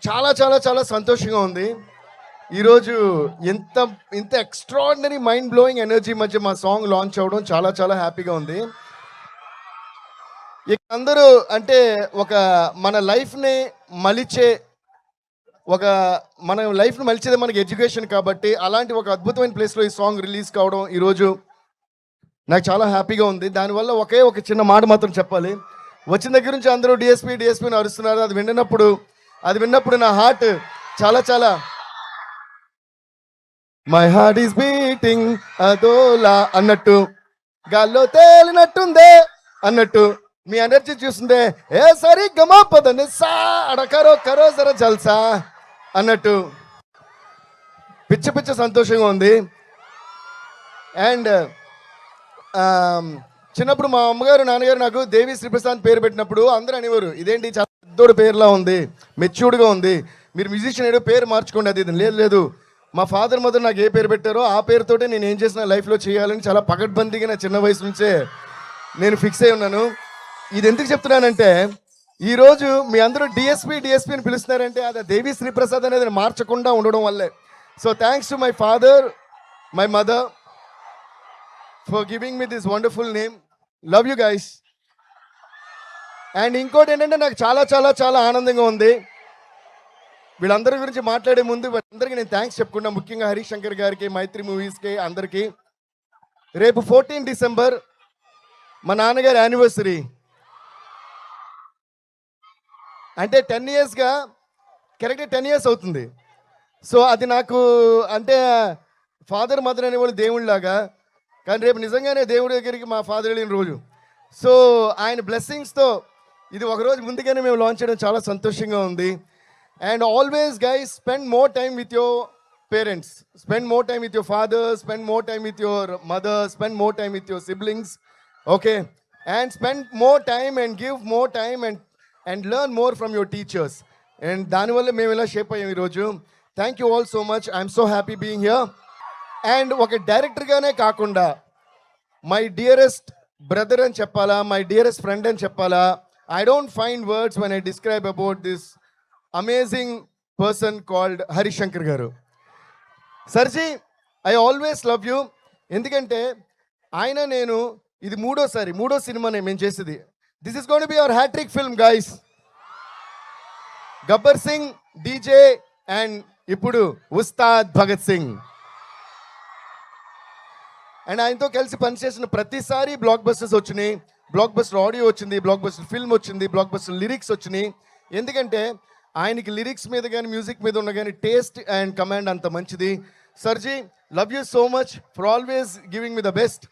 చాలా చాలా చాలా సంతోషంగా ఉంది. ఈరోజు ఇంత ఇంత ఎక్స్ట్రాడినరీ మైండ్ బ్లోయింగ్ ఎనర్జీ మధ్య మా సాంగ్ లాంచ్ అవ్వడం చాలా చాలా హ్యాపీగా ఉంది. ఇక అందరూ అంటే ఒక మన లైఫ్‌ని మలిచే ఒక మన లైఫ్‌ని మలిచేదే మనకి ఎడ్యుకేషన్ కాబట్టి, అలాంటి ఒక అద్భుతమైన ప్లేస్‌లో ఈ సాంగ్ రిలీజ్ కావడం ఈరోజు నాకు చాలా హ్యాపీగా ఉంది. దానివల్ల ఒకే ఒక చిన్న మాట మాత్రం చెప్పాలి. వచ్చిన దగ్గర నుంచి అందరూ డీఎస్‌పీ, డీఎస్‌పీ అని అరుస్తున్నారు. అది విన్నప్పుడు నా హార్ట్ చాలా చాలా మై హార్ట్ ఈస్ బీటింగ్ అదోలా అన్నట్టు, గాల్లో తేలినట్టుందే అన్నట్టు, మీ ఎనర్జీ చూస్తుందే ఏ సరి గమా పదని సా అడకరో కరో జర జల్సా అన్నట్టు పిచ్చ పిచ్చ సంతోషంగా ఉంది. అండ్ చిన్నప్పుడు మా అమ్మగారు నాన్నగారు నాకు దేవి శ్రీప్రసాద్ పేరు పెట్టినప్పుడు అందరూ అనేవారు, ఇదేంటి చాలా పెద్దోడు పేరులా ఉంది, మెచ్యూర్డ్గా ఉంది, మీరు మ్యూజిషియన్ ఏదో పేరు మార్చుకోండి. అది ఇది లేదు లేదు, మా ఫాదర్ మదర్ నాకు ఏ పేరు పెట్టారో ఆ పేరుతోటే నేను ఏం చేసిన లైఫ్లో చేయాలని చాలా పకడ్బందీగా నా చిన్న వయసు నుంచే నేను ఫిక్స్ అయి ఉన్నాను. ఇది ఎందుకు చెప్తున్నానంటే, ఈరోజు మీ అందరూ డిఎస్పీ అని పిలుస్తున్నారంటే అది దేవి శ్రీప్రసాద్ అనేది మార్చకుండా ఉండడం వల్లే. So thanks to my father, my mother for giving me this wonderful name. Love you guys. And ఇంకోటి ఏంటంటే, నాకు చాలా చాలా చాలా ఆనందంగా ఉంది. వీళ్ళందరి గురించి మాట్లాడే ముందు వీళ్ళందరికీ నేను థ్యాంక్స్ చెప్పుకున్నా, ముఖ్యంగా హరీష్ శంకర్ గారికి, మైత్రి మూవీస్కి, అందరికీ. రేపు 14 డిసెంబర్ మా నాన్నగారి యానివర్సరీ. అంటే 10 ఇయర్స్గా కరెక్ట్గా 10 ఇయర్స్ అవుతుంది. సో అది నాకు అంటే ఫాదర్ మదర్ అనేవాళ్ళు దేవుళ్ళలాగా, కానీ రేపు నిజంగానే దేవుడి దగ్గరికి మా ఫాదర్ వెళ్ళిన రోజు. సో ఆయన బ్లెస్సింగ్స్తో ఇది ఒకరోజు ముందుగానే మేము లాంచ్ చేయడం చాలా సంతోషంగా ఉంది. And always guys, spend more time with your parents, spend more time with your father, spend more time with your mother, spend more time with your siblings, okay? And spend more time and give more time and learn more from your teachers. And దానివల్ల మేము ఇలా shape అయ్యాం ఈరోజు. Thank you all so much. I'm so happy being here. And ఒక డైరెక్టర్గానే కాకుండా my dearest brother అని చెప్పాలా, my dearest friend అని చెప్పాలా, I don't find words when I describe about this amazing person called Harish Shankar garu. సర్జీ, ఐ ఆల్వేస్ లవ్ యూ. ఎందుకంటే ఆయన నేను ఇది మూడో సినిమానే మేము చేసేది. This is gonna be our hat-trick film guys. Gabbar Singh, DJ and ఇప్పుడు ఉస్తాద్ భగత్ సింగ్. అండ్ ఆయనతో కలిసి పనిచేసిన ప్రతిసారి బ్లాక్ బస్టర్స్ వచ్చినాయి, బ్లాక్ బస్టర్ ఆడియో వచ్చింది, బ్లాక్ బస్టర్ ఫిల్మ్ వచ్చింది, బ్లాక్ బస్టర్ లిరిక్స్ వచ్చినాయి. ఎందుకంటే ఆయనకి లిరిక్స్ మీద కానీ మ్యూజిక్ మీద ఉన్న కానీ టేస్ట్ అండ్ కమాండ్ అంత మంచిది. సర్జీ, love you so much for always giving me the best.